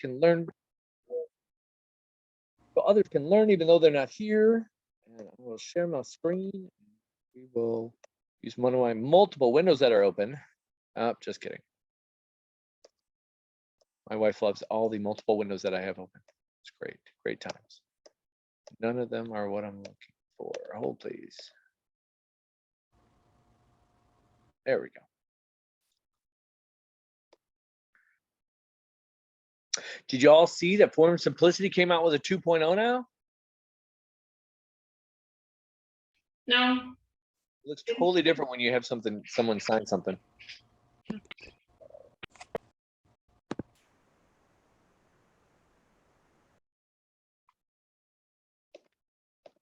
can learn. So others can learn even though they're not here. And I will share my screen. We will use one of my multiple windows that are open. Just kidding. My wife loves all the multiple windows that I have open. It's great, great times. None of them are what I'm looking for. Hold please. There we go. Did you all see that Forum Simplicity came out with a 2.0 now? No. It looks totally different when you have someone sign something.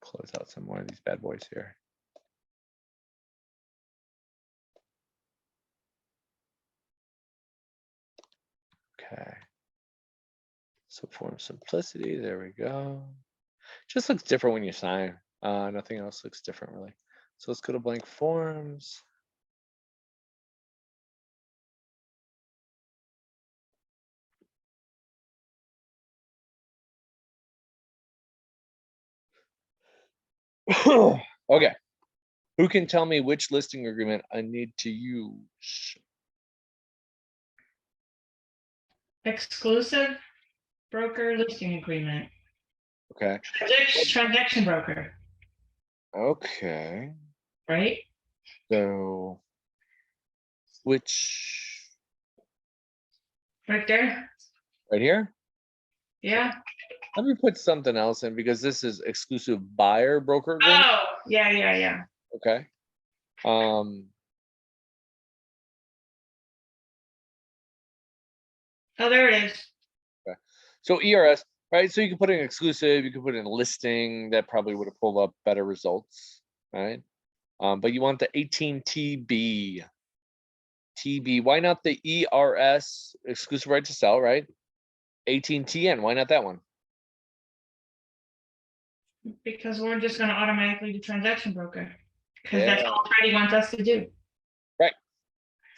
Close out some more of these bad boys here. Okay. So Forum Simplicity, there we go. Just looks different when you sign. Nothing else looks different really. So let's go to blank forms. Okay. Who can tell me which listing agreement I need to use? Exclusive broker listing agreement. Okay. Transaction broker. Okay. Right? So which? Right there? Right here? Yeah. Let me put something else in because this is exclusive buyer broker agreement. Oh, yeah. Okay. Oh, there it is. Okay. So ERS, right? So you can put in exclusive, you can put in listing, that probably would have pulled up better results, right? But you want the 18TB. TB, why not the ERS, exclusive right to sell, right? 18TN, why not that one? Because we're just going to automatically do transaction broker. Because that's Yeah. all Freddie wants us to do. Right.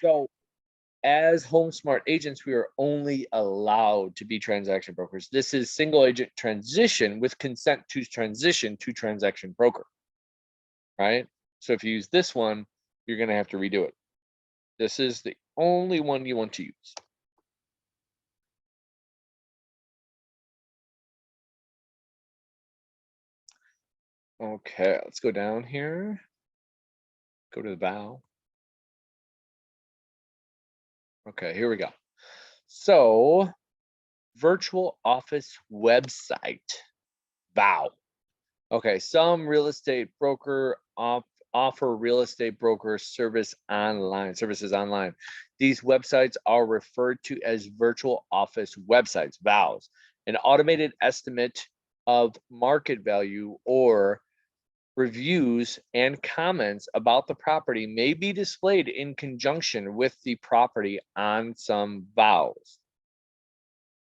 So as HomeSmart agents, we are only allowed to be transaction brokers. This is single agent transition with consent to transition to transaction broker, right? So if you use this one, you're going to have to redo it. This is the only one you want to use. Okay, let's go down here. Go to the vow. Okay, here we go. So virtual office website vow. Okay, some real estate broker offer real estate broker services online. These websites are referred to as virtual office websites, vows. An automated estimate of market value or reviews and comments about the property may be displayed in conjunction with the property on some vows.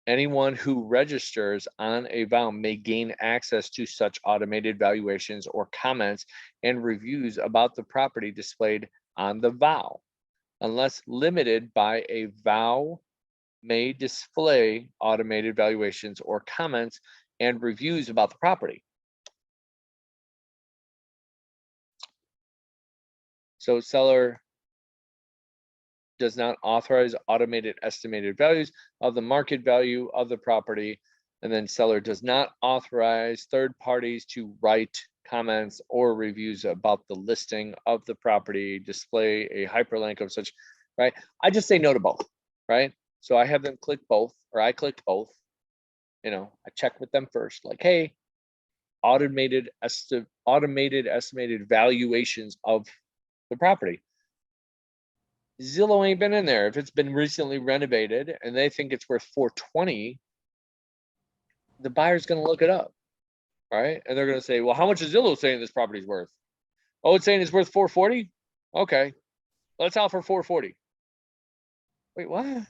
Anyone who registers on a vow may gain access to such automated valuations or comments and reviews about the property displayed on the vow, unless limited by a vow may display automated valuations or comments and reviews about the property. So seller does not authorize automated estimated values of the market value of the property. And then seller does not authorize third parties to write comments or reviews about the listing of the property, display a hyperlink of such, right? I just say no to both, right? So I have them click both, or I clicked both. You know, I check with them first, like, hey, automated estimated valuations of the property. Zillow ain't been in there. If it's been recently renovated and they think it's worth 420, the buyer's going to look it up, right? And they're going to say, well, how much is Zillow saying this property's worth? Oh, it's saying it's worth 440? Okay, let's offer 440. Wait, what?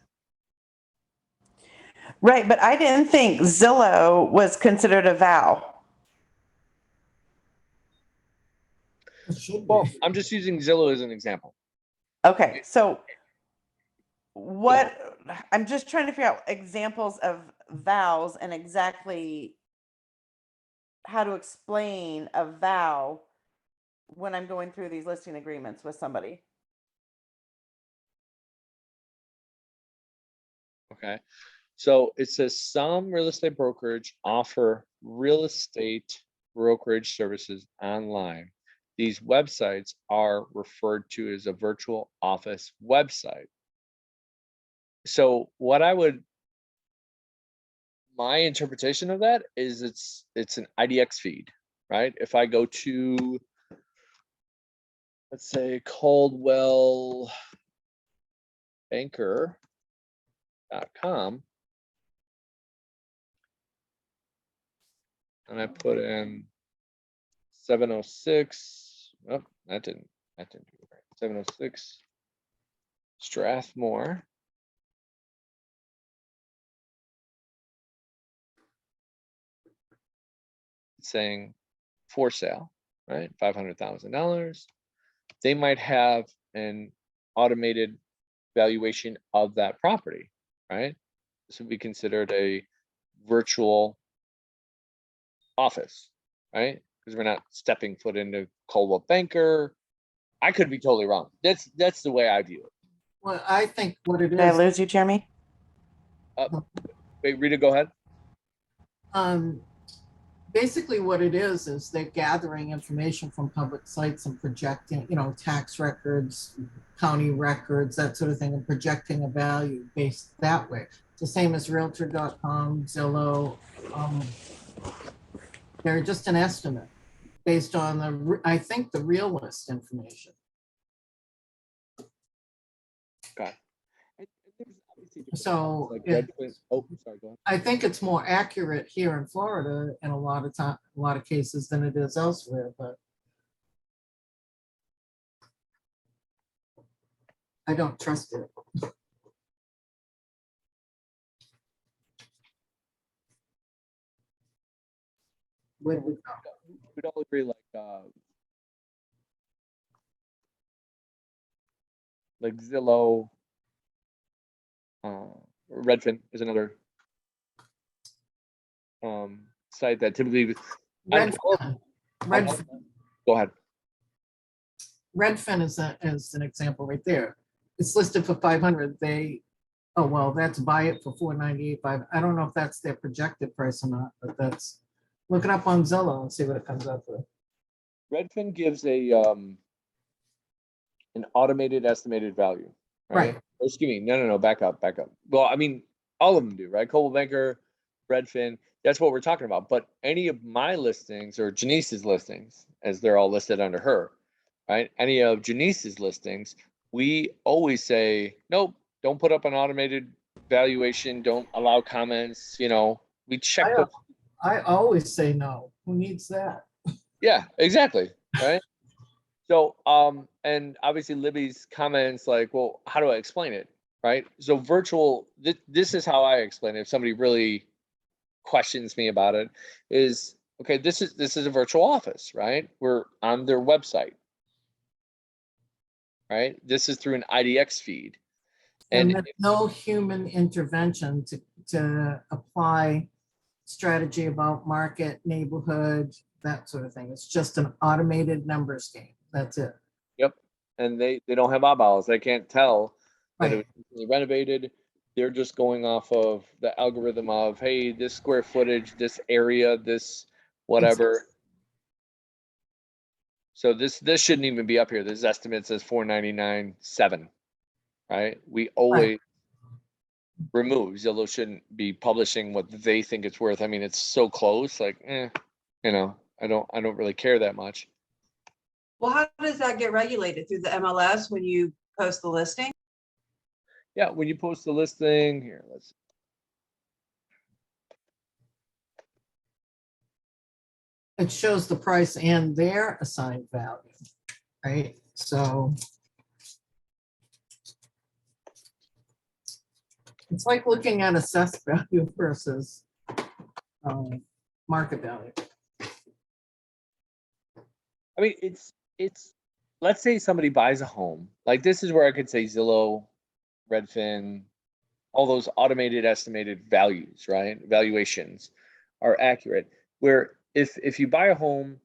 Right, but I didn't think Zillow was considered a vow. Well, I'm just using Zillow as an example. Okay, so what I'm just trying to figure out examples of vows and exactly how to explain a vow when I'm going through these listing agreements with somebody. Okay. So it says some real estate brokerage offer real estate brokerage services online. These websites are referred to as a virtual office website. So my interpretation of that is it's an IDX feed, right? If I go to, let's say, CaldwellBanker.com, and I put in 706. Oh, that didn't do it right. 706 Strathmore. It's saying for sale, right? $500,000. They might have an automated valuation of that property, right? This would be considered a virtual office, right? Because we're not stepping foot into Coldwell Banker. I could be totally wrong. That's the way I view it. Well, I think what it Did I is, lose you, Jeremy? Wait, Rita, go ahead. basically what it is they're gathering information from public sites and projecting, tax records, county records, that sort of thing, and projecting a value based that way. It's the same as Realtor.com, Zillow. They're just an estimate based on I think the real list information. Okay. So Like it- Redfin. Oh, sorry, go ahead. I think it's more accurate here in Florida in a lot of cases than it is elsewhere, but I don't trust it. Where do we go? We'd all agree, like Zillow, Redfin is another site that typically Redfin, go ahead. Redfin is an example right there. It's listed for 500. Oh, well, that's buy it for 498. I don't know if that's their projected price or not, but look it up on Zillow and see what it comes up with. Redfin gives an automated estimated value, right? Right. Oh, excuse me, no, back up. Well, I mean, all of them do, right? Coldwell Banker, Redfin, that's what we're talking about. But any of my listings or Janice's listings, as they're all listed under her, right? Any of Janice's listings, we always say, nope, don't put up an automated valuation, don't allow comments, we check the. I always say no. Who needs that? Yeah, exactly, right? So, and obviously Libby's comments like, well, how do I explain it, right? So virtual, this is how I explain it. If somebody really questions me about it, is okay. This is a virtual office, right? We're on their website, right? This is through an IDX feed, And and there's no human intervention to apply strategy about market, neighborhood, that sort of thing. It's just an automated numbers game. That's it. yep, and they don't have eyeballs. They can't tell that it was Right. recently renovated. They're just going off of the algorithm of, hey, this square footage, this area, this whatever. So this shouldn't even be up here. This estimate says 499.7, right? We always remove. Zillow shouldn't be publishing what they think it's worth. I mean, it's so close, like, I don't really care that much. Well, how does that get regulated? Through the MLS when you post the listing? Yeah, when you post the listing here, let's. It shows the price and their assigned value, right? So it's like looking at assessed value versus market value. I mean, it's. Let's say somebody buys a home. Like this is where I could say Zillow, Redfin, all those automated estimated values, right? Valuations are accurate. Where if you buy a home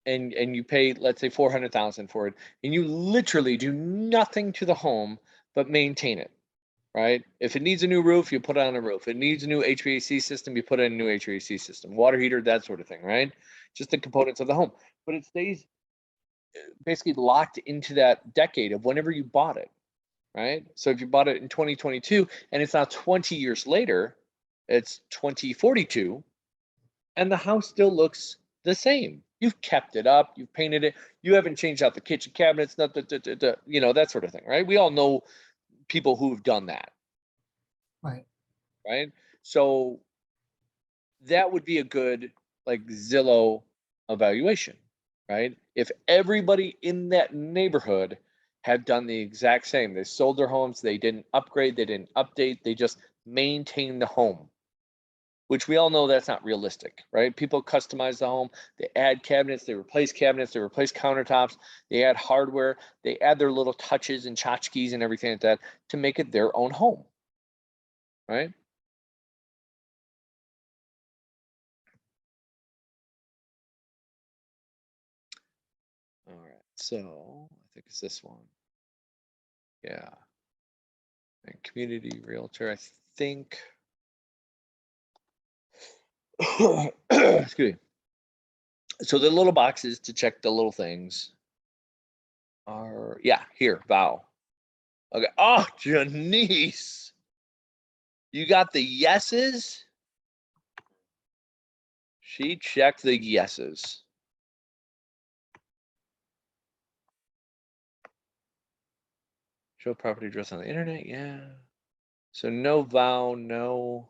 and you pay, let's say 400,000 for it, and you literally do nothing to the home but maintain it, right? If it needs a new roof, you put it on a roof. It needs a new HVAC system, you put in a new HVAC system, water heater, that sort of thing, right? Just the components of the home. But it stays basically locked into that decade of whenever you bought it, right? So if you bought it in 2022 and it's now 20 years later, it's 2042, and the house still looks the same. You've kept it up, you've painted it, you haven't changed out the kitchen cabinets, you know, that sort of thing, right? We all know people who've done that, Right. right? So that would be a good like Zillow evaluation, right? If everybody in that neighborhood had done the exact same, they sold their homes, they didn't upgrade, they didn't update, they just maintained the home, which we all know that's not realistic, right? People customize the home, they add cabinets, they replace countertops, they add hardware, they add their little touches and tchotchkes and everything like that to make it their own home, right? All right, so I think it's this one. Yeah. And community realtor, I think. Excuse me. So the little boxes to check the little things are, yeah, here, vow. Okay. Oh, Janice. You got the yeses? She checked the yeses. Show property address on the internet, yeah. So no vow, no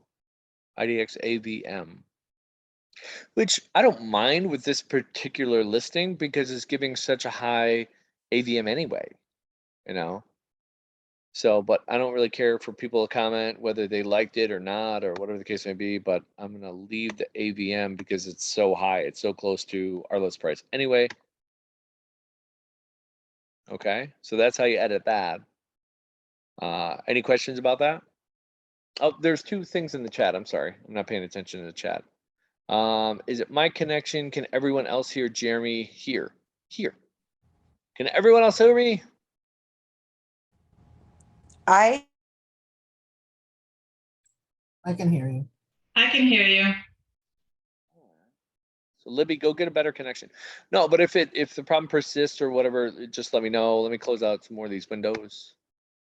IDX AVM. Which I don't mind with this particular listing because it's giving such a high AVM anyway, you know? So, but I don't really care for people to comment whether they liked it or not, or whatever the case may be, but I'm gonna leave the AVM because it's so high. It's so close to our list price. Anyway. Okay, so that's how you edit that. Any questions about that? Oh, there's two things in the chat. I'm sorry. I'm not paying attention to the chat. Is it my connection? Can everyone else hear Jeremy here? Here. Can everyone else hear me? I can hear you. I can hear you. So Libby, go get a better connection. No, but if the problem persists or whatever, just let me know. Let me close out some more of these windows.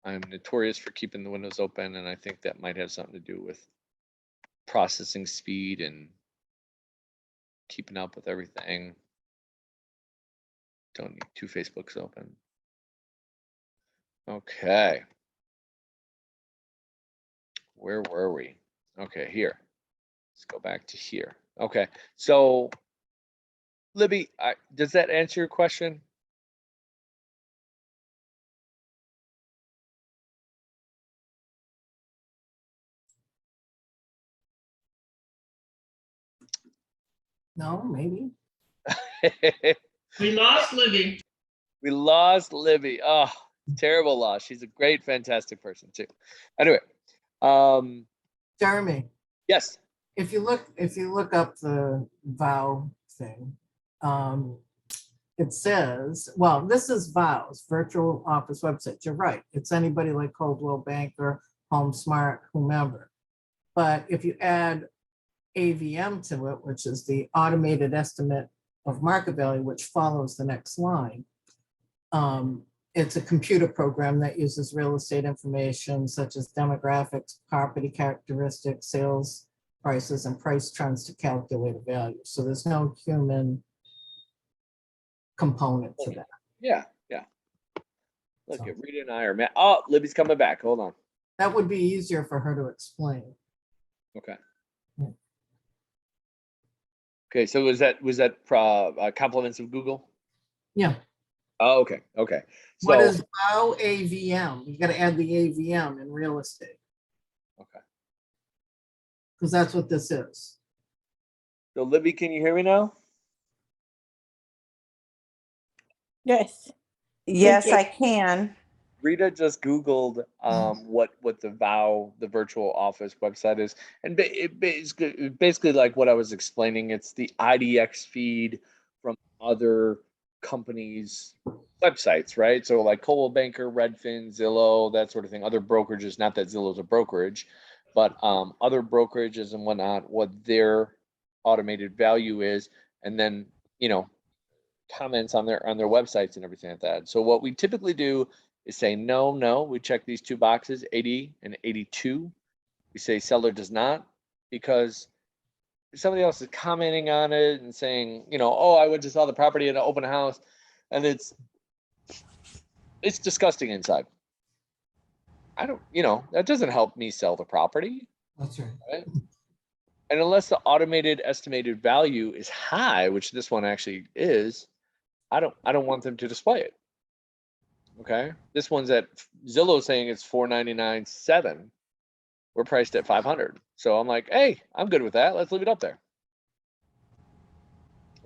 I'm notorious for keeping the windows open, and I think that might have something to do with processing speed and keeping up with everything. Don't need two Facebooks open. Okay. Where were we? Okay, here. Let's go back to here. Okay, so Libby, does that answer your question? No, maybe. We lost Libby. We lost Libby. Oh, terrible loss. She's a great, fantastic person too. Anyway, Jeremy, yes. if you look up the vow thing, it says, well, this is vows, virtual office website. You're right. It's anybody like Coldwell Banker, HomeSmart, whomever. But if you add AVM to it, which is the automated estimate of market value, which follows the next line, it's a computer program that uses real estate information such as demographics, property characteristics, sales prices, and price trends to calculate a value. So there's no human component to that. Yeah, yeah. Look at Rita and I are mad. Oh, Libby's coming back. Hold on. That would be easier for her to explain. Okay. Yeah. Okay, so was that compliments of Google? Yeah. Oh, okay, okay. So, What is vow AVM? You got to add the AVM in real estate. Okay. Because that's what this is. So Libby, can you hear me now? Yes. yes, Okay. I can. Rita just Googled what the virtual office website is, and basically like what I was explaining. It's the IDX feed from other companies' websites, right? So like Coldwell Banker, Redfin, Zillow, that sort of thing. Other brokerages, not that Zillow's a brokerage, but other brokerages and whatnot, what their automated value is, and then comments on their websites and everything like that. So what we typically do is say no. We check these two boxes, 80 and 82. We say seller does not, because if somebody else is commenting on it and saying, oh, I went to sell the property at an open house, and it's disgusting inside. I don't, that doesn't help me sell the property. That's right. Right? And unless the automated estimated value is high, which this one actually is, I don't want them to display it. Okay, this one's at Zillow saying it's $499.7. We're priced at $500. So I'm like, hey, I'm good with that. Let's leave it up there.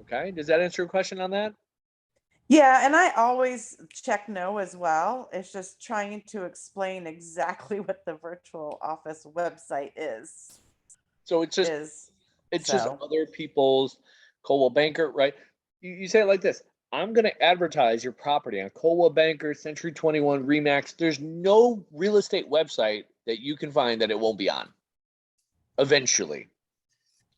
Okay, does that answer your question on that? Yeah, and I always check no as well. It's just trying to explain exactly what the virtual office website is. So it's just So. other people's Coldwell Banker, right? You say it like this: I'm going to advertise your property on Coldwell Banker, Century 21, Remax. There's no real estate website that you can find that it won't be on. Eventually,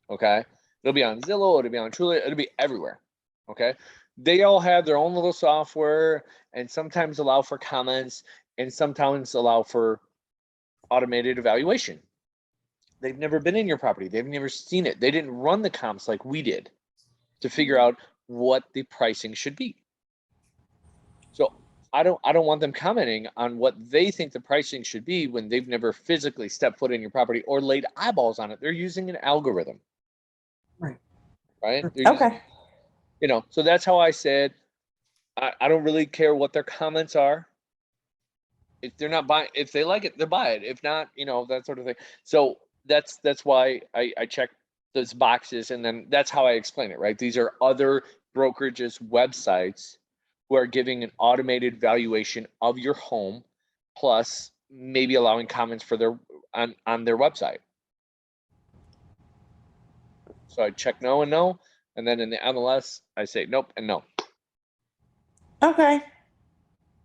okay, it'll be on Zillow, it'll be on Trulia, it'll be everywhere. Okay, they all have their own little software, and sometimes allow for comments, and sometimes allow for automated evaluation. They've never been in your property. They've never seen it. They didn't run the comps like we did to figure out what the pricing should be. So I don't want them commenting on what they think the pricing should be when they've never physically stepped foot in your property or laid eyeballs on it. They're using an algorithm. Right. Right? Okay. So that's how I said I don't really care what their comments are. If they're not buying, if they like it, they'll buy it. If not, that sort of thing. So that's why I check those boxes, and then that's how I explain it, right? These are other brokerages websites who are giving an automated valuation of your home, plus maybe allowing comments for their on their website. So I check no and no, and then in the MLS I say nope and no. Okay.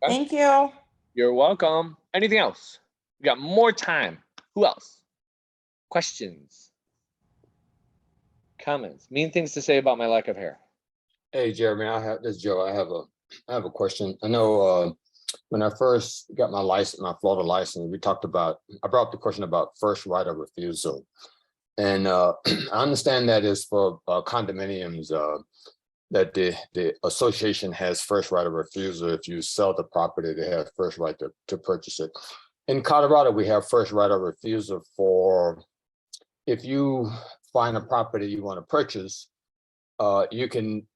Thank you. You're welcome. Anything else? We got more time. Who else? Questions? Comments? Mean things to say about my lack of hair? Hey, Jeremy, this is Joe. I have a question. I know when I first got my license, my Florida license, I brought up the question about first right of refusal. And I understand that is for condominiums, that the association has first right of refusal. If you sell the property, they have first right to purchase it. In Colorado, we have first right of refusal for if you find a property you want to purchase, you can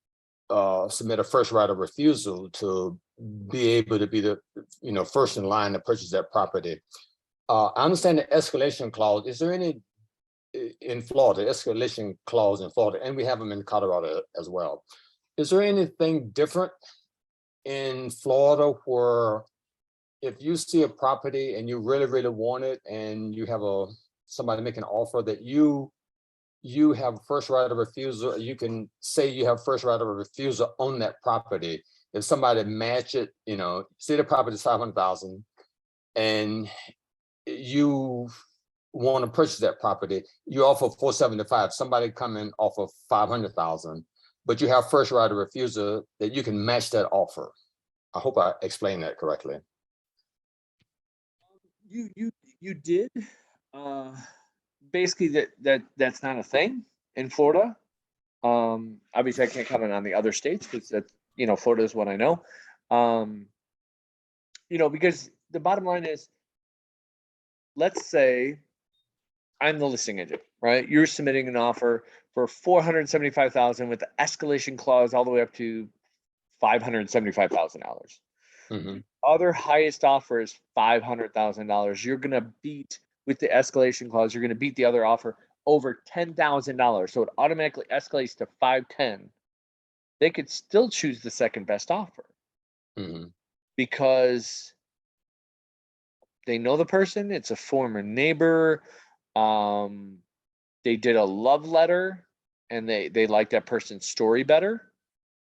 submit a first right of refusal to be able to be the first in line to purchase that property. I understand the escalation clause. Is there any in Florida, escalation clause in Florida, and we have them in Colorado as well? Is there anything different in Florida where if you see a property and you really, really want it, and you have somebody make an offer that you have first right of refusal, you can say you have first right of refusal on that property. If somebody match it, say the property is 500,000 and you want to purchase that property, you offer 475, somebody come in offer 500,000, but you have first right of refusal that you can match that offer. I hope I explained that correctly. You did. Basically that's not a thing in Florida. Obviously I can't comment on the other states because that's Florida is what I know. Because the bottom line is, let's say I'm the listing agent, right? You're submitting an offer for $475,000 with the escalation clause all the way up to $575,000. Mm-hmm. Other highest offer is $500,000. You're gonna beat, with the escalation clause, you're gonna beat the other offer over $10,000. So it automatically escalates to 510. They could still choose the second best offer. Mm-hmm. Because they know the person, it's a former neighbor, they did a love letter and they like that person's story better.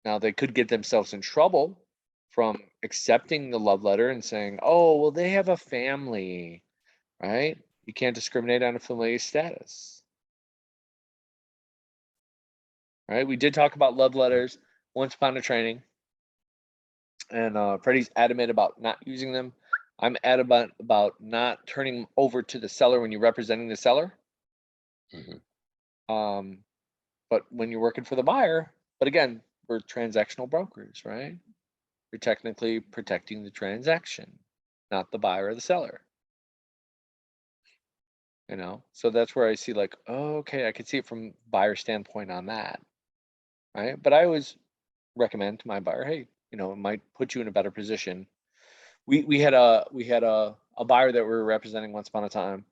Now they could get themselves in trouble from accepting the love letter and saying, oh, well, they have a family, right? You can't discriminate on a familial status. Right? We did talk about love letters once upon a training. And Freddie's adamant about not using them. I'm adamant about not turning them over to the seller when you're representing the seller. But when you're working for the buyer, but again, we're transactional brokers, right? You're technically protecting the transaction, not the buyer or the seller. You know, so that's where I see like, oh, okay, I could see it from buyer standpoint on that, right? But I always recommend to my buyer, hey, you know, it might put you in a better position. We had a buyer that we were representing once upon a time,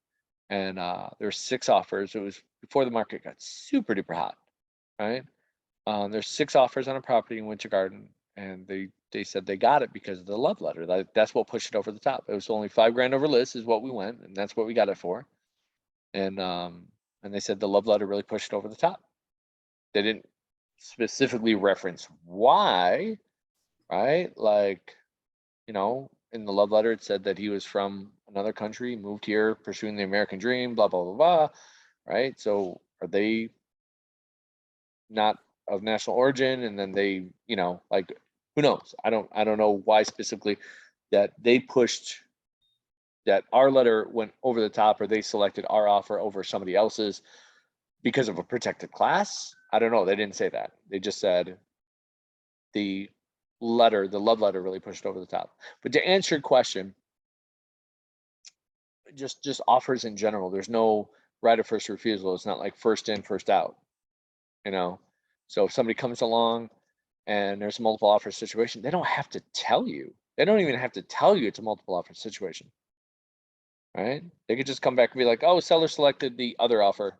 and there were 6 offers. It was before the market got super duper hot, right? There's 6 offers on a property in Winter Garden, and they said they got it because of the love letter. That's what pushed it over the top. It was only $5,000 over list is what we went, and that's what we got it for. And they said the love letter really pushed it over the top. They didn't specifically reference why, right? Like, you know, in the love letter, it said that he was from another country, moved here, pursuing the American dream, blah, blah, blah, blah, right? So are they not of national origin? And then they, you know, like, who knows? I don't know why specifically that they pushed that our letter went over the top, or they selected our offer over somebody else's because of a protected class. I don't know. They didn't say that. They just said the love letter really pushed over the top. But to answer your question, just offers in general, there's no right of first refusal. It's not like first in, first out, you know? So if somebody comes along and there's a multiple offer situation, they don't have to tell you. They don't even have to tell you it's a multiple offer situation, right? They could just come back and be like, oh, seller selected the other offer.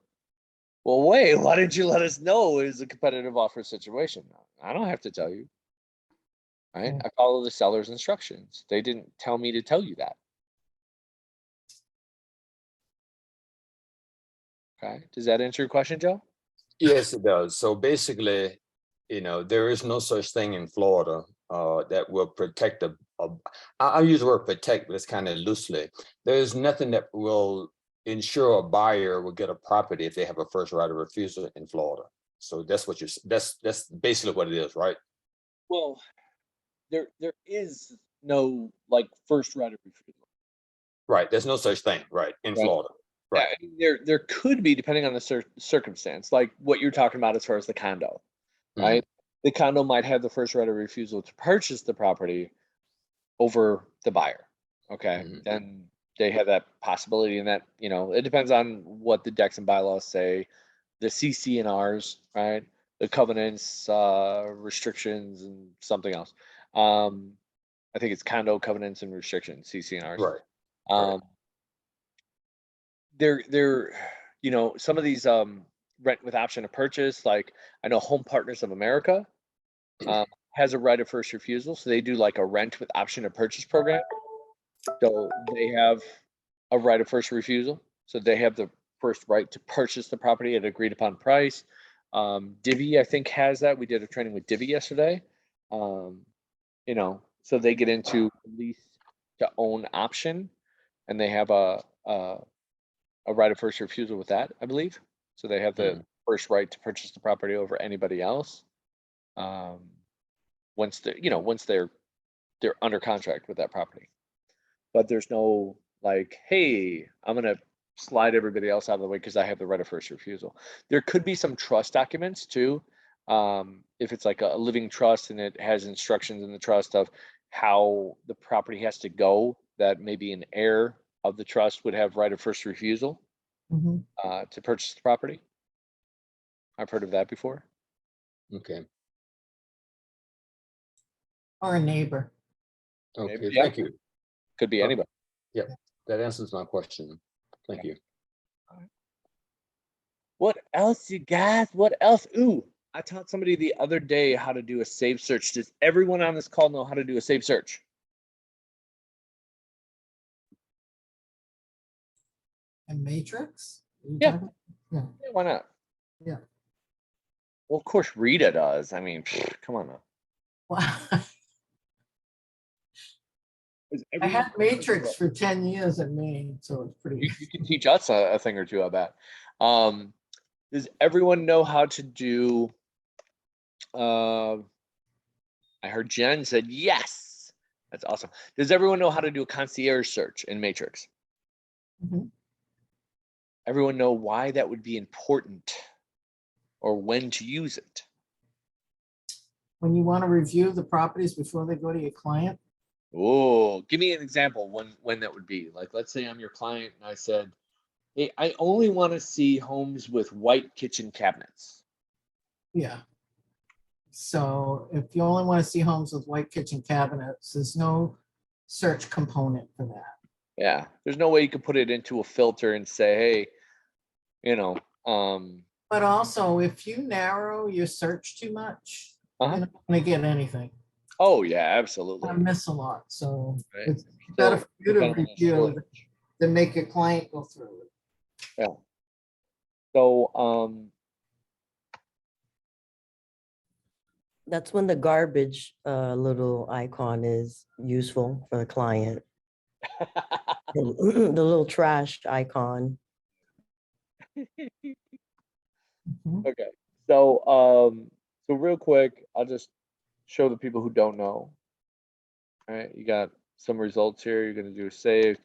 Well, wait, why didn't you let us know it was a competitive offer situation? I don't have to tell you, right? I follow the seller's instructions. They didn't tell me to tell you that. Okay, does that answer your question, Joe? Yes, it does. So basically, you know, there is no such thing in Florida that will protect I use the word protect, but it's kind of loosely. There's nothing that will ensure a buyer will get a property if they have a first right of refusal in Florida. So that's what that's basically what it is, right? Well, there is no like first right of refusal. Right. There's no such thing, right, in Right. Florida. Right. Yeah, there could be, depending on the circumstance, like what you're talking about as far as the condo, right? The condo might have the first right of refusal to purchase the property over the buyer. Okay, then they have that possibility, and that, you know, it depends on what the decks and bylaws say, the CC&Rs, right? The covenants, restrictions, and something else. I think it's condo covenants and restrictions, CC&Rs. Right. Um, they're, you know, some of these rent with option to purchase, like I know Home Partners of America has a right of first refusal, so they do like a rent with option to purchase program. So they have a right of first refusal. So they have the first right to purchase the property at agreed upon price. Divvy, I think, has that. We did a training with Divvy yesterday. You know, so they get into lease to own option, and they have a right of first refusal with that, I believe. So they have the first right to purchase the property over anybody else. Once they're under contract with that property. But there's no like, hey, I'm gonna slide everybody else out of the way because I have the right of first refusal. There could be some trust documents too. If it's like a living trust and it has instructions in the trust of how the property has to go, that maybe an heir of the trust would have right of first refusal to purchase the property. I've heard of that before. Okay. Or a neighbor. Okay. Maybe, yeah. Thank you. Could be anybody. Yep. That answers my question. Thank you. What else, you guys? What else? Ooh, I taught somebody the other day how to do a save search. Does everyone on this call know how to do a save search? And Matrix? Are you Yeah. talking- Yeah. Yeah, why not? Yeah. Well, of course, Rita does. I mean, come on now. Well, Is I had everyone- Matrix for 10 years in Maine, so it's pretty. You can teach us a thing or two, I bet. Does everyone know how to do? I heard Jen said yes. That's awesome. Does everyone know how to do a concierge search in Matrix? Mhm. Everyone know why that would be important or when to use it? When you want to review the properties before they go to your client, Oh, give me an example when that would be. Like, let's say I'm your client and I said, hey, I only want to see homes with white kitchen cabinets. yeah. So if you only want to see homes with white kitchen cabinets, there's no search component for that. Yeah, there's no way you could put it into a filter and say, hey, you know, But also, if you narrow your search too much, Uh-huh. you're not going to get anything. oh yeah, I absolutely. miss a lot. So Right. it's better for you to depending on the review storage. than make your client go through it. Yeah. So, That's when the garbage little icon is useful for the client. The little trash icon. Mhm. okay. So real quick, I'll just show the people who don't know. All right, you got some results here. You're gonna do a save.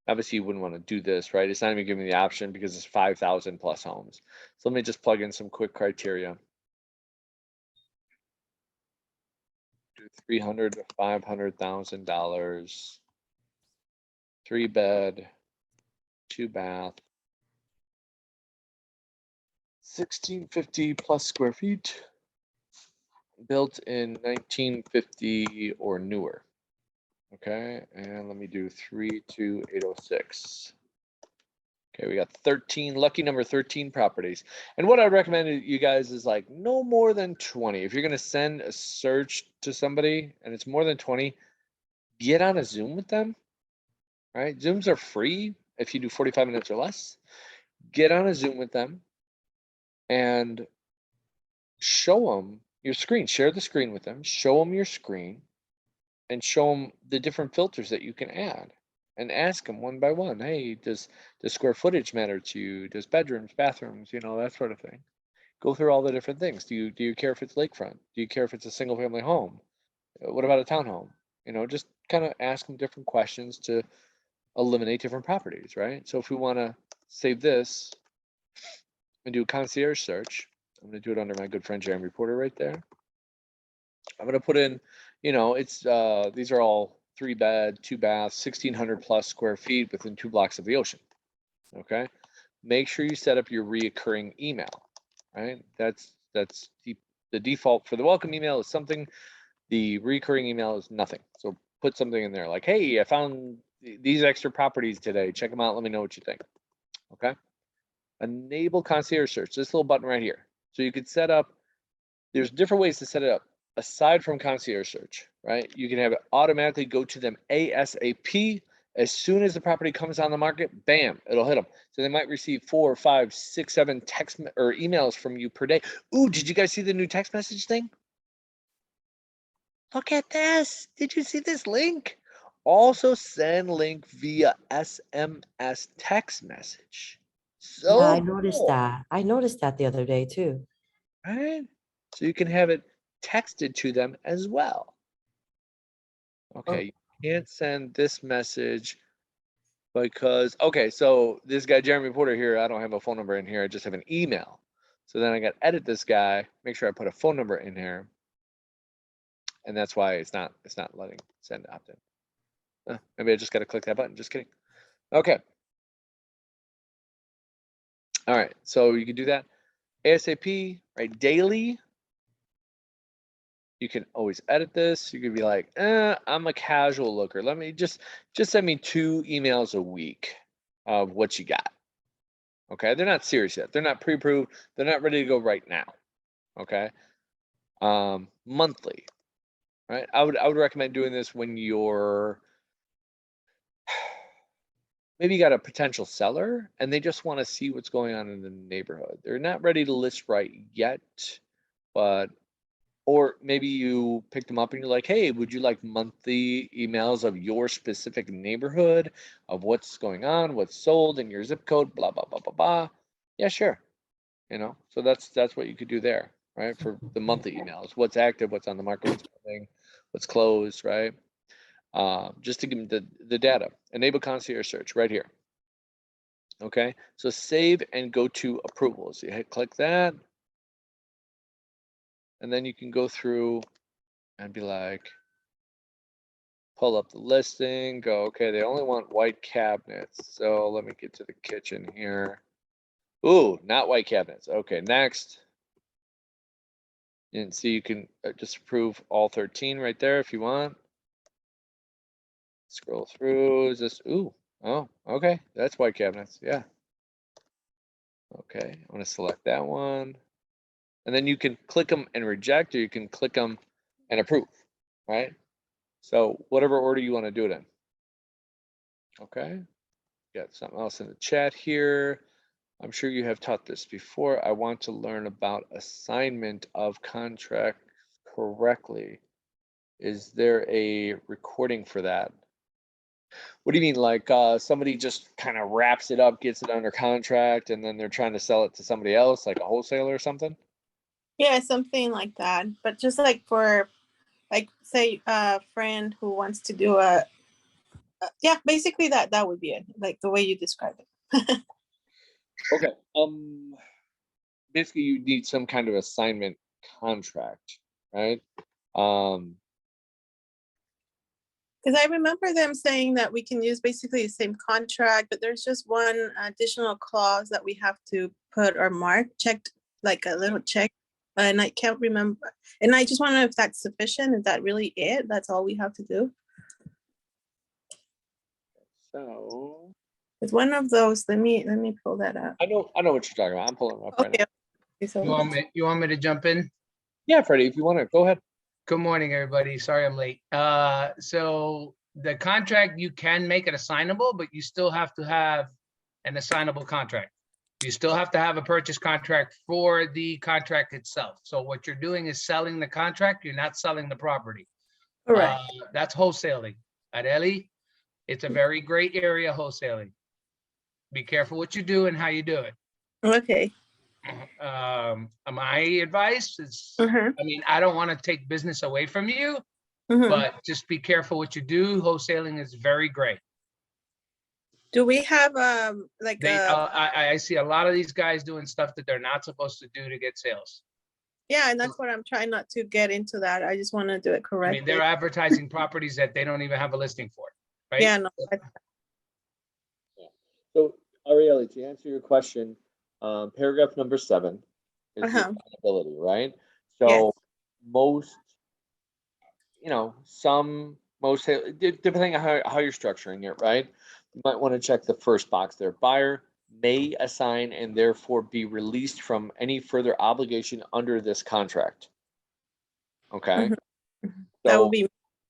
Obviously, you wouldn't want to do this, right? It's not even giving me the option because it's 5,000 plus homes. So let me just plug in some quick criteria. Do 300 to $500,000, 3-bed, 2-bath, 1650 plus square feet, built in 1950 or newer. Okay, and let me do 32806. Okay, we got 13, lucky number 13 properties. And what I'd recommend to you guys is like no more than 20. If you're gonna send a search to somebody and it's more than 20, get on a Zoom with them. Right? Zooms are free if you do 45 minutes or less. Get on a Zoom with them and show them your screen. Share the screen with them. Show them your screen and show them the different filters that you can add. And ask them one by one, hey, does square footage matter to you? Does bedrooms, bathrooms, that sort of thing. Go through all the different things. Do you care if it's lakefront? Do you care if it's a single family home? What about a townhome? Just kind of ask them different questions to eliminate different properties, right? So if we want to save this and do a concierge search, I'm going to do it under my good friend Jeremy Porter right there. I'm going to put in, it's these are all 3-bed, 2-bath, 1,600 plus square feet within 2 blocks of the ocean. Okay, make sure you set up your reoccurring email. Right, that's the default for the welcome email is something. The recurring email is nothing. So put something in there like, hey, I found these extra properties today. Check them out. Let me know what you think. Okay. Enable concierge search. This little button right here. So you could set up. There's different ways to set it up aside from concierge search, right? You can have it automatically go to them ASAP. As soon as the property comes on the market, bam, it'll hit them. So they might receive 4, 5, 6, 7 text or emails from you per day. Ooh, did you guys see the new text message thing? Look at this. Did you see this link? Also send link via SMS text message. So Yeah, I noticed cool, that. I noticed that the other day too. right? So you can have it texted to them as well. Okay, you can't send this message because, okay, so this guy, Jeremy Porter here, I don't have a phone number in here. I just have an email. So then I got to edit this guy, make sure I put a phone number in here. And that's why it's not letting send opt-in. Maybe I just got to click that button. Just kidding. Okay. All right. So you can do that ASAP, right? Daily. You can always edit this. You could be like, I'm a casual looker. Let me just send me 2 emails a week of what you got. Okay. They're not serious yet. They're not pre-approved. They're not ready to go right now. Okay. Monthly. Right. I would recommend doing this when you're maybe you got a potential seller and they just want to see what's going on in the neighborhood. They're not ready to list right yet, but, or maybe you pick them up and you're like, hey, would you like monthly emails of your specific neighborhood, of what's going on, what's sold in your zip code, blah, blah, blah, blah, blah. Yeah, sure. You know, so that's what you could do there, right? For the monthly emails, what's active, what's on the market, what's pending, what's closed, right? Just to give them the data. Enable concierge search right here. Okay, so save and go to approvals. You hit click that, and then you can go through and be like, pull up the listing, go, okay, they only want white cabinets. So let me get to the kitchen here. Ooh, not white cabinets. Okay, next. And see, you can just approve all 13 right there if you want. Scroll through, is this, ooh, oh, okay, that's white cabinets, yeah. Okay, I'm gonna select that one. And then you can click them and reject, or you can click them and approve, right? So whatever order you wanna do it in. Okay, got something else in the chat here. I'm sure you have taught this before. I want to learn about assignment of contract correctly. Is there a recording for that? What do you mean, like somebody just kind of wraps it up, gets it under contract, and then they're trying to sell it to somebody else, like a wholesaler or something? Yeah, something like that. But just like for, like, say a friend who wants to do yeah, basically that would be it, like the way you described it. Okay. Basically, you need some kind of assignment contract, right? Because I remember them saying that we can use basically the same contract, but there's just one additional clause that we have to put or mark, checked, like a little check. And I can't remember. And I just want to know if that's sufficient. Is that really it? That's all we have to do? So It's one of those. Let me pull that up. I know what you're talking about. I'm pulling it up right Okay. now. Okay, so You want me to jump in? Yeah, Freddie, if you want to, go ahead. Good morning, everybody. Sorry I'm late. So the contract, you can make it assignable, but you still have to have an assignable contract. You still have to have a purchase contract for the contract itself. So what you're doing is selling the contract. You're not selling the property. correct. That's wholesaling. At Ellie, it's a very great area, wholesaling. Be careful what you do and how you do it. Okay. My advice is, Mhm, I mean, I don't want to take business away from you, mhm. but just be careful what you do. Wholesaling is very great. Do we have like They, I see a lot of these guys doing stuff that they're not supposed to do to get sales. yeah, and that's what I'm trying not to get into that. I just want to do it I correctly. mean, they're advertising properties that they don't even have a listing for, right? Yeah, no, So, Arielle, to answer your question, paragraph number 7 is the Uh-huh. accountability, right? Yes. So most, depending on how you're structuring it, right? You might want to check the first box there. Buyer may assign and therefore be released from any further obligation under this contract. Okay. Mhm. That would So be,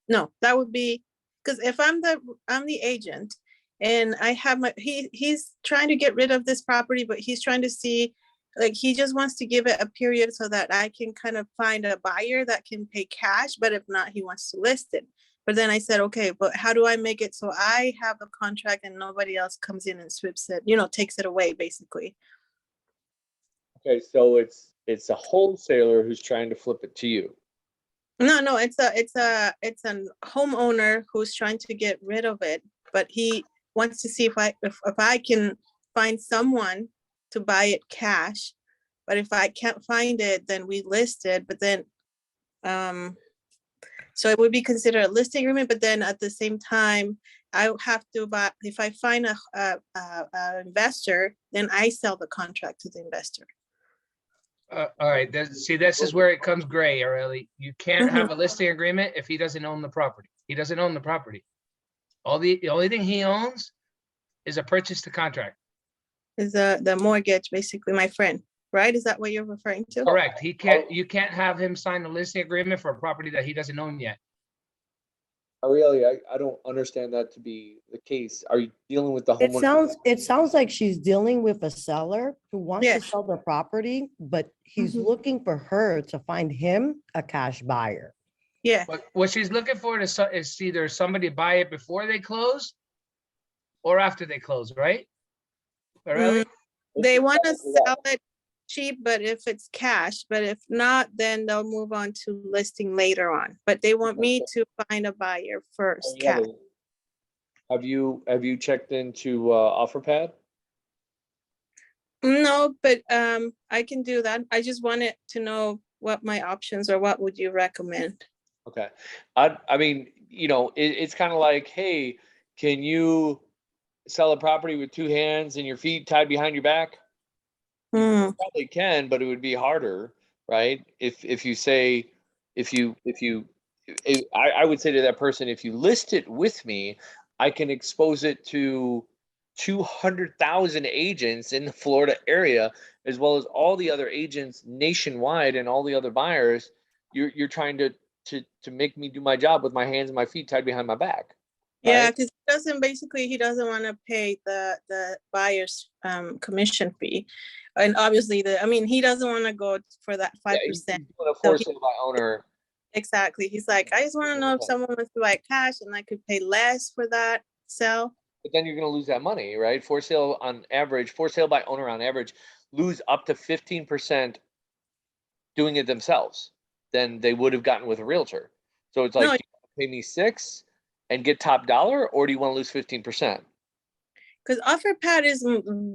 no, that would be, because if I'm the agent and I have he's trying to get rid of this property, but he's trying to see, like, he just wants to give it a period so that I can kind of find a buyer that can pay cash, but if not, he wants to list it. But then I said, okay, but how do I make it so I have the contract and nobody else comes in and sweeps it, takes it away, basically. okay, so it's a wholesaler who's trying to flip it to you. No, it's a homeowner who's trying to get rid of it, but he wants to see if I can find someone to buy it cash. But if I can't find it, then we list it. But then, so it would be considered a listing agreement. But then at the same time, I have to buy. If I find a investor, then I sell the contract to the investor. All right, this is where it comes gray, Aurelie. You can't have a listing agreement if he doesn't own the property. He doesn't own the property. The only thing he owns is a purchase to contract. Is the mortgage, basically, my friend, right? Is that what you're referring to? Correct. You can't have him sign a listing agreement for a property that he doesn't own yet. Aurelia, I don't understand that to be the case. Are you dealing with the It homeowner? sounds like she's dealing with a seller who wants Yeah. to sell the property, but he's Mhm. looking for her to find him a cash buyer. Yeah, What she's looking for is either somebody buy it before they close or after they close, right? Really? they want to Exactly that. sell it cheap, but if it's cash, but if not, then they'll move on to listing later on. But they want me to find a buyer first, cash. Aurelia, have you checked into OfferPad? No, but I can do that. I just wanted to know what my options or what would you recommend? Okay. I mean, it's kind of like, hey, can you sell a property with two hands and your feet tied behind your back? You probably can, but it would be harder, right? If you say, I would say to that person, if you list it with me, I can expose it to 200,000 agents in the Florida area, as well as all the other agents nationwide and all the other buyers. You're trying to make me do my job with my hands and my feet tied behind my back. Yeah, right? because he doesn't want to pay the buyer's commission fee. And obviously he doesn't want to go for that Yeah, he's 5%. doing a So for sale by owner. Exactly. He's like, I just want to know if someone wants to buy it cash and I could pay less for that sell. But then you're going to lose that money, right? For sale by owner on average, lose up to 15% doing it themselves than they would have gotten with a realtor. So it's like, No, do you want to pay me 6 and get top dollar, or do you want to lose 15%? because OfferPad is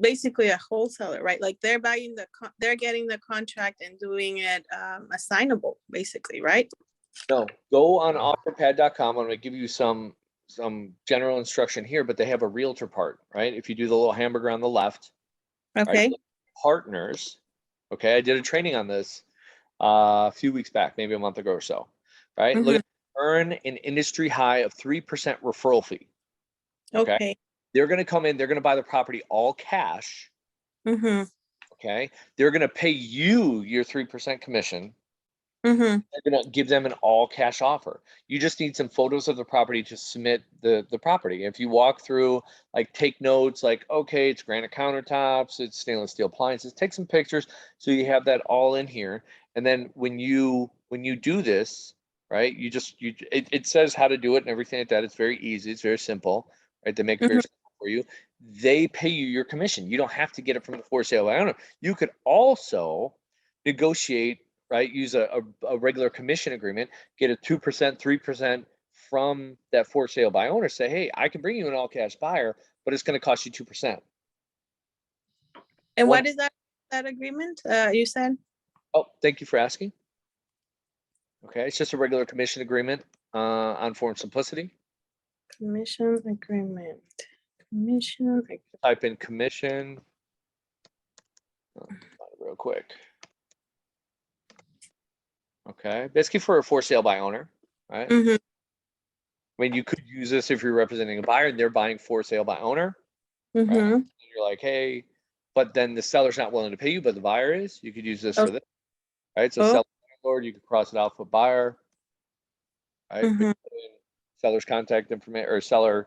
basically a wholesaler, right? Like they're buying they're getting the contract and doing it assignable, basically, right? No, go on offerpad.com. I'm going to give you some general instruction here, but they have a realtor part, right? If you do the little hamburger on the left, Okay. right, partners. Okay, I did a training on this a few weeks back, maybe a month ago or so, right? Look at earn an industry high of 3% referral fee. Okay. They're going to come in, they're going to buy the property all cash. Mm-hmm. Okay. They're going to pay you your 3% commission. Mm-hmm. They're going to give them an all cash offer. You just need some photos of the property to submit the property. If you walk through, like, take notes, like, okay, it's granite countertops, it's stainless steel appliances, take some pictures so you have that all in here. And then when you do this, right, it says how to do it and everything like that. It's very easy. It's very simple, right? They make it very simple for you. They pay you your commission. You don't have to get it from the for sale by owner. You could also negotiate, right? Use a regular commission agreement, get a 2%, 3% from that for sale by owner. Say, hey, I can bring you an all cash buyer, but it's going to cost you 2%. And what is that agreement? You said? Oh, thank you for asking. Okay, it's just a regular commission agreement on Form Simplicity. Commission agreement. Type in commission. Real quick. Okay, basically for a for sale by owner, right? Mm-hmm. I mean, you could use this if you're representing a buyer and they're buying for sale by owner. Right? Mm-hmm. You're like, hey, but then the seller's not willing to pay you, but the buyer is. You could use this for this, right? So seller, landlord, you could cross it out for buyer, right? Seller's contact information or seller,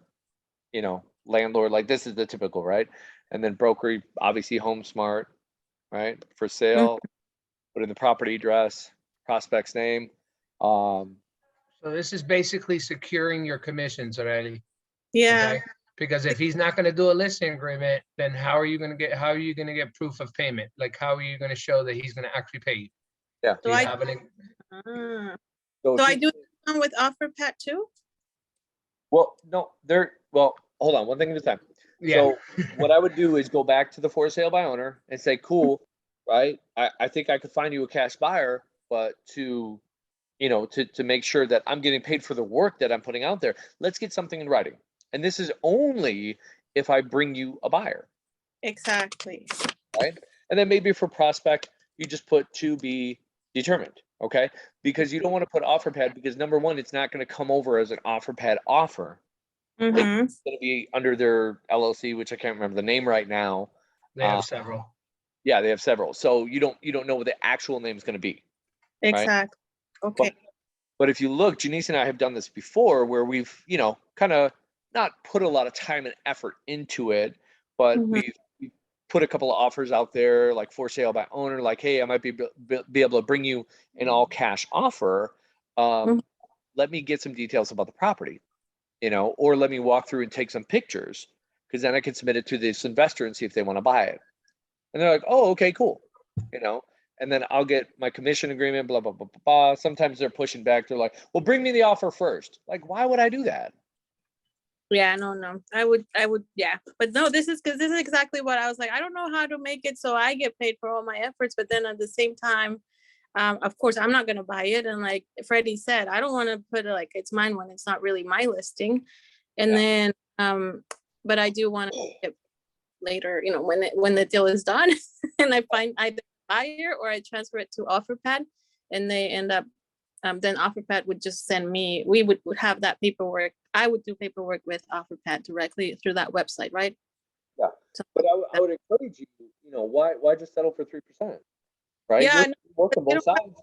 landlord. Like this is the typical, right? And then broker, obviously HomeSmart, right? For sale, put in the property address, prospect's name. So this is basically securing your commissions already. Yeah. Okay? Because if he's not going to do a listing agreement, then how are you going to get proof of payment? Like, how are you going to show that he's going to actually pay you? Yeah. So I do come with OfferPad too? Well, no, hold on, one thing at a time. Yeah. So what I would do is go back to the for sale by owner and say, cool, right? I think I could find you a cash buyer, but to make sure that I'm getting paid for the work that I'm putting out there, let's get something in writing. And this is only if I bring you a buyer. Exactly. Right? And then maybe for prospect, you just put to be determined, okay? Because you don't want to put OfferPad because number one, it's not going to come over as an OfferPad offer. It's going to be under their LLC, which I can't remember the name right now. They have several. Yeah, they have several. So you don't know what the actual name is going to be. Exactly. Right? Okay. But if you look, Janice and I have done this before where we've, you know, kind of not put a lot of time and effort into it, but Mhm. we've put a couple of offers out there, like for sale by owner, like, hey, I might be able to bring you an all cash offer. Mhm. Let me get some details about the property, you know, or let me walk through and take some pictures, because then I can submit it to this investor and see if they want to buy it. And they're like, oh, okay, cool, you know. And then I'll get my commission agreement, blah, blah, blah, blah, blah. Sometimes they're pushing back. They're like, well, bring me the offer first. Like, why would I do that? Yeah, no. I would, yeah. But no, this is exactly what I was like. I don't know how to make it so I get paid for all my efforts, but then at the same time, of course, I'm not gonna buy it. And like Freddie said, I don't want to put it like it's mine when it's not really my listing. And Yeah. then, but I do want to get later, you know, when the deal is done, and I find either a buyer or I transfer it to OfferPad, and they end up. Then OfferPad would just send me, we would have that paperwork. I would do paperwork with OfferPad directly through that website, right? Yeah. So, But I would encourage you, you know, why just settle for 3%? Right? yeah, You're I know, working but you both know,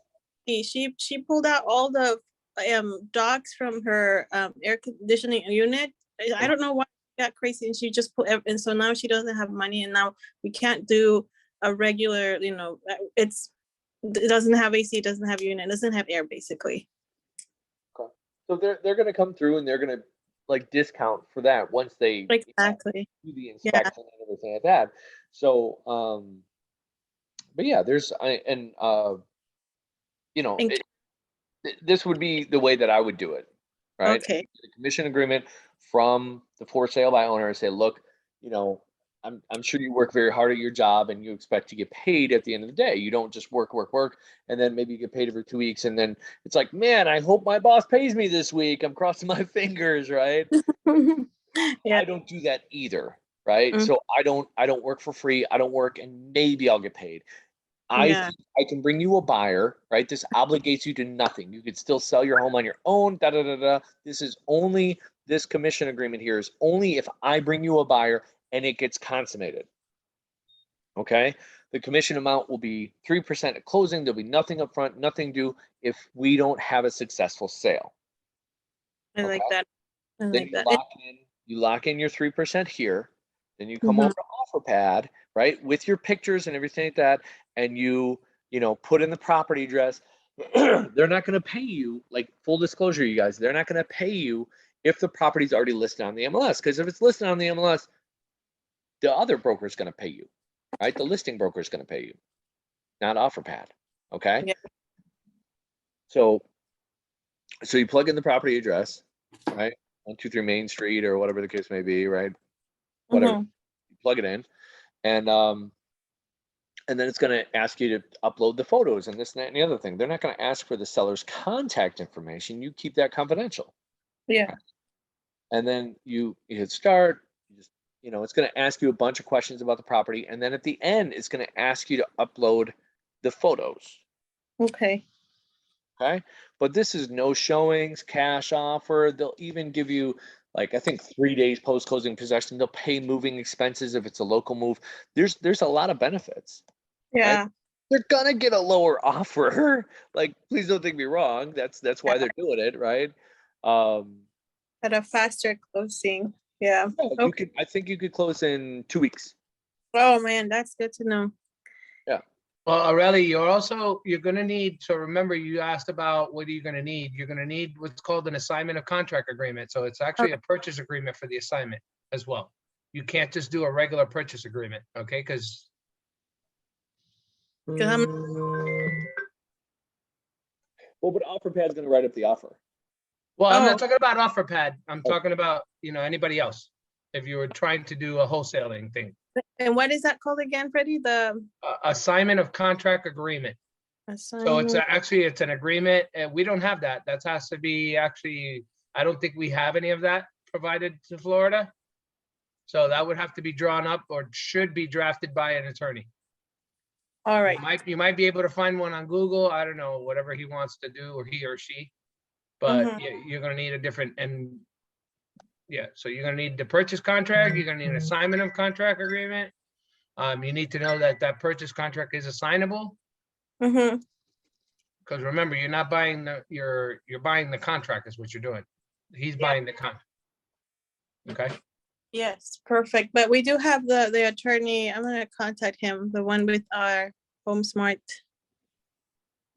sides. she pulled out all the docs from her air conditioning unit. I don't know why she got crazy, and she just put, and so now she doesn't have money, and now we can't do a regular, you know, it doesn't have AC, it doesn't have unit, it doesn't have air basically. Okay. So they're gonna come through and they're gonna like discount for that once they you know, Exactly. do the Yeah. inspection and everything like that. So but yeah, there's you know, And- this would be the way that I would do it, right? Okay. The commission agreement from the for sale by owner and say, look, you know, I'm sure you work very hard at your job and you expect to get paid at the end of the day. You don't just work, and then maybe you get paid every 2 weeks, and then it's like, man, I hope my boss pays me this week. I'm crossing my fingers, right? Yeah. I don't do that either, right? Mhm. So I don't work for free. I don't work and maybe I'll get paid. I Yeah. think I can bring you a buyer, right? This obligates you to nothing. You could still sell your home on your own. Da da da da. This commission agreement here is only if I bring you a buyer and it gets consummated. Okay. The commission amount will be 3% at closing. There'll be nothing up front, nothing due if we don't have a successful sale. I like Okay. that. I Then like that. you lock in your 3% here. Then you come Mhm. over to OfferPad, right, with your pictures and everything like that, and you know, put in the property address. They're not going to pay you, like, full disclosure, you guys. They're not going to pay you if the property's already listed on the MLS, because if it's listed on the MLS, the other broker is going to pay you, right? The listing broker is going to pay you, not OfferPad. Okay. Yeah. So you plug in the property address, right? 123 Main Street or whatever the case may be, right? Whatever. Mhm. You plug it in, and then it's going to ask you to upload the photos and this and that and the other thing. They're not going to ask for the seller's contact information. You keep that confidential. Yeah. And then you hit start. You just, you know, it's going to ask you a bunch of questions about the property, and then at the end, it's going to ask you to upload the photos. Okay. Okay, but this is no showings, cash offer. They'll even give you, like, I think 3 days post closing possession. They'll pay moving expenses if it's a local move. There's a lot of benefits. Yeah. They're gonna get a lower offer. Like, please don't take me wrong. That's why they're doing it, right? At a faster closing. Yeah. Yeah, you Okay. could. I think you could close in 2 weeks. Oh man, that's good to know. Well, Aurelie, you're gonna need, so remember you asked about what are you gonna need? You're gonna need what's called an assignment of contract agreement. So it's actually a purchase agreement for the assignment as well. You can't just do a regular purchase agreement, okay? Because I'm- Well, but OfferPad's gonna write up the offer. well, I'm Oh. not talking about OfferPad. I'm talking about, anybody else. If you were trying to do a wholesaling thing, And what is that called again, Freddie? The assignment of contract agreement. So it's assignment. it's an agreement, and we don't have that. That has to be actually, I don't think we have any of that provided to Florida. So that would have to be drawn up or should be drafted by an attorney. All right. You might be able to find one on Google. I don't know, whatever he wants to do, or he or she. But Mhm. you're gonna need a different, and yeah, so you're gonna need the purchase contract, you're gonna need an assignment of contract agreement. You need to know that that purchase contract is assignable. Mhm. Because remember, you're not buying you're buying the contract is what you're doing. He's buying the contract. Okay, Yes, perfect. But we do have the attorney. I'm gonna contact him, the one with our HomeSmart.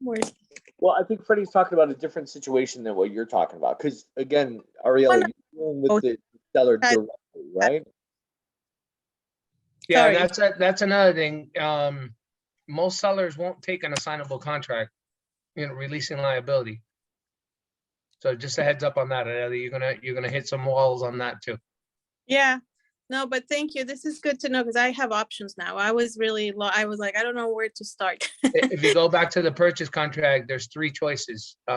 Where's, Well, I think Freddie's talking about a different situation than what you're talking about. Because again, Ariella, no. you're dealing with the seller I- directly, right? yeah, Sorry. that's another thing. Most sellers won't take an assignable contract, releasing liability. So just a heads up on that. You're gonna hit some walls on that too. Yeah, no, but thank you. This is good to know because I have options now. I was really, I was like, I don't know where to start. If you go back to the purchase contract, there's 3 choices. 2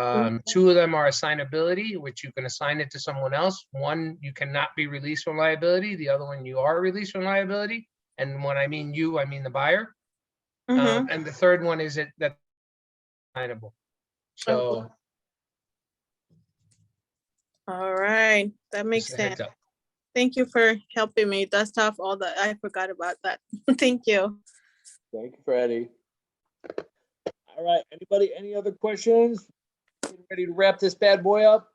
of them are assignability, which you can assign it to someone else. One, you cannot be released from liability. The other one, you are released from liability. And when I mean you, I mean the buyer. Mhm. And the third one is that assignable. So All right, that makes just a heads sense. up. Thank you for helping me dust off all the, I forgot about that. Thank you. Thank you, Freddie. All right, anybody, any other questions? Getting ready to wrap this bad boy up?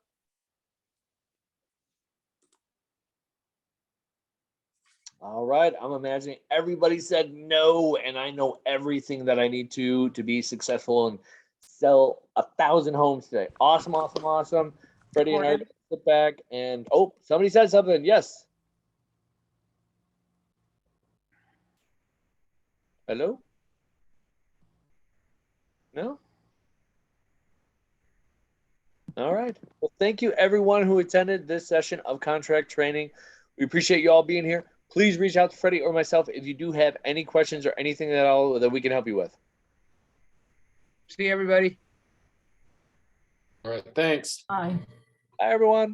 All right, I'm imagining everybody said no, and I know everything that I need to be successful and sell 1,000 homes today. Awesome, awesome, awesome. Freddie and I are gonna sit back and, oh, somebody said something. Yes. Hello? No? All right. Well, thank you everyone who attended this session of contract training. We appreciate you all being here. Please reach out to Freddie or myself if you do have any questions or anything that we can help you with. See everybody. All right, thanks. Aye. Bye, everyone.